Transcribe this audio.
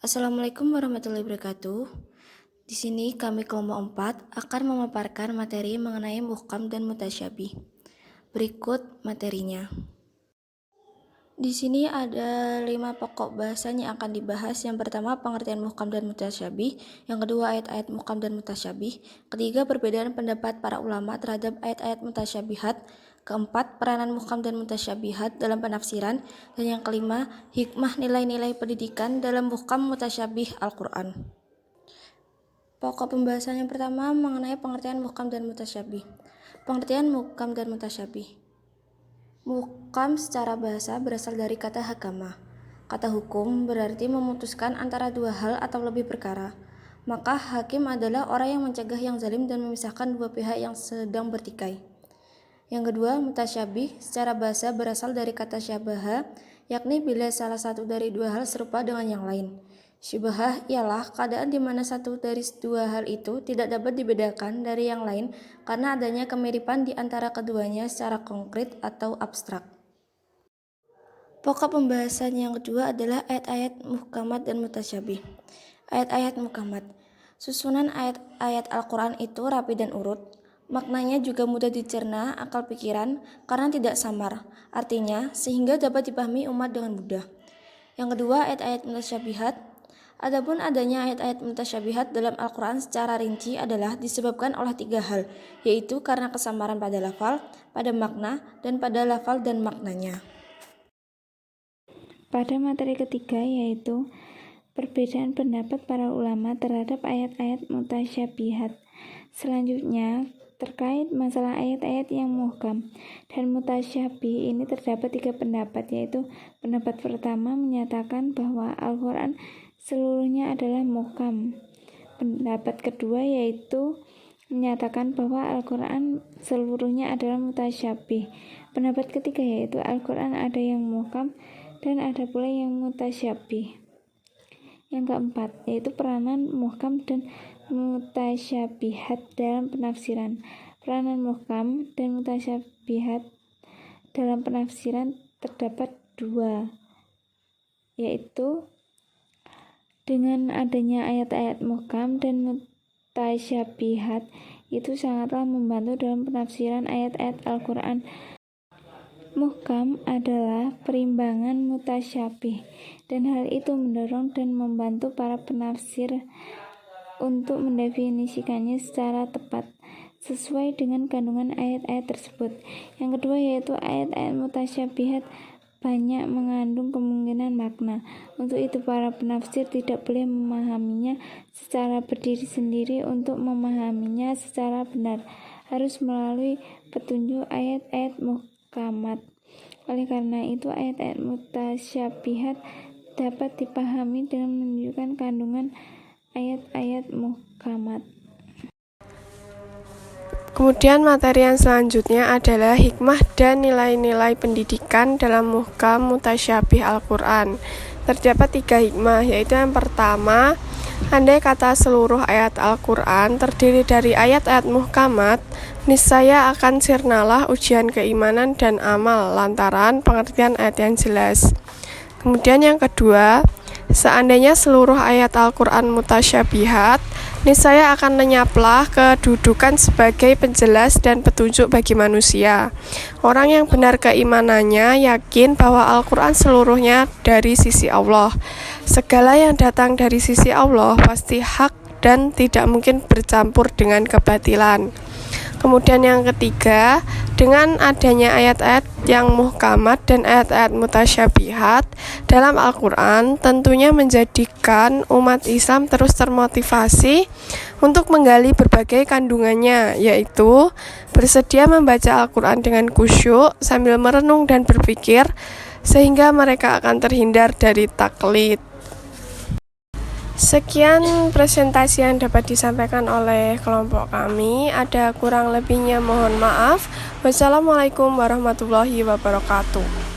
Assalamualaikum warahmatullahi wabarakatuh. Di sini kami kelompok 4 akan memaparkan materi mengenai muhkam dan mutasyabih. Berikut materinya. Di sini ada 5 pokok bahasan yang akan dibahas. Yang pertama, pengertian muhkam dan mutasyabih. Yang kedua, ayat-ayat muhkam dan mutasyabih. Ketiga, perbedaan pendapat para ulama terhadap ayat-ayat mutasyabihat. Keempat, peranan muhkam dan mutasyabihat dalam penafsiran. Dan yang kelima, hikmah nilai-nilai pendidikan dalam muhkam mutasyabih Al-Quran. Pokok pembahasan yang pertama mengenai pengertian muhkam dan mutasyabih. Pengertian muhkam dan mutasyabih. Muhkam secara bahasa berasal dari kata hakama. Kata hukum berarti memutuskan antara dua hal atau lebih perkara. Maka hakim adalah orang yang mencegah yang zalim dan memisahkan dua pihak yang sedang bertikai. Yang kedua, mutasyabih secara bahasa berasal dari kata syabaha, yakni bila salah satu dari dua hal serupa dengan yang lain. Syubhah ialah keadaan di mana satu dari dua hal itu tidak dapat dibedakan dari yang lain karena adanya kemiripan di antara keduanya secara konkret atau abstrak. Pokok pembahasan yang kedua adalah ayat-ayat muhkamat dan mutasyabih. Ayat-ayat muhkamat. Susunan ayat-ayat Al-Quran itu rapi dan urut. Maknanya juga mudah dicerna akal pikiran karena tidak samar. Artinya, sehingga dapat dipahami umat dengan mudah. Yang kedua, ayat-ayat mutasyabihat. Adapun adanya ayat-ayat mutasyabihat dalam Al-Quran secara rinci adalah disebabkan oleh 3 hal, yaitu karena kesamaran pada lafal, pada makna, dan pada lafal dan maknanya. Pada materi ketiga yaitu perbedaan pendapat para ulama terhadap ayat-ayat mutasyabihat. Selanjutnya, terkait masalah ayat-ayat yang muhkam dan mutasyabih ini terdapat 3 pendapat, yaitu pendapat pertama menyatakan bahwa Al-Quran seluruhnya adalah muhkam. Pendapat kedua yaitu menyatakan bahwa Al-Quran seluruhnya adalah mutasyabih. Pendapat ketiga yaitu Al-Quran ada yang muhkam dan ada pula yang mutasyabih. Yang keempat yaitu peranan muhkam dan mutasyabihat dalam penafsiran. Peranan muhkam dan mutasyabihat dalam penafsiran terdapat 2, yaitu dengan adanya ayat-ayat muhkam dan mutasyabihat itu sangatlah membantu dalam penafsiran ayat-ayat Al-Quran. Muhkam adalah perimbangan mutasyabih, dan hal itu mendorong dan membantu para penafsir untuk mendefinisikannya secara tepat sesuai dengan kandungan ayat-ayat tersebut. Yang kedua yaitu ayat-ayat mutasyabihat banyak mengandung kemungkinan makna. Untuk itu para penafsir tidak boleh memahaminya secara berdiri sendiri. Untuk memahaminya secara benar harus melalui petunjuk ayat-ayat muhkamat. Oleh karena itu ayat-ayat mutasyabihat dapat dipahami dengan menunjukkan kandungan ayat-ayat muhkamat. Kemudian materi yang selanjutnya adalah hikmah dan nilai-nilai pendidikan dalam muhkam mutasyabih Al-Quran. Terdapat 3 hikmah, yaitu yang pertama, andai kata seluruh ayat Al-Quran terdiri dari ayat-ayat muhkamat, niscaya akan sirnalah ujian keimanan dan amal lantaran pengertian ayat yang jelas. Kemudian yang kedua, seandainya seluruh ayat Al-Quran mutasyabihat, niscaya akan lenyaplah kedudukan sebagai penjelas dan petunjuk bagi manusia. Orang yang benar keimanannya yakin bahwa Al-Quran seluruhnya dari sisi Allah. Segala yang datang dari sisi Allah pasti hak dan tidak mungkin bercampur dengan kebatilan. Kemudian yang ketiga, dengan adanya ayat-ayat yang muhkamat dan ayat-ayat mutasyabihat dalam Al-Quran tentunya menjadikan umat Islam terus termotivasi untuk menggali berbagai kandungannya, yaitu bersedia membaca Al-Quran dengan khusyuk sambil merenung dan berpikir sehingga mereka akan terhindar dari taklid. Sekian presentasi yang dapat disampaikan oleh kelompok kami. Ada kurang lebihnya mohon maaf. Wassalamualaikum warahmatullahi wabarakatuh.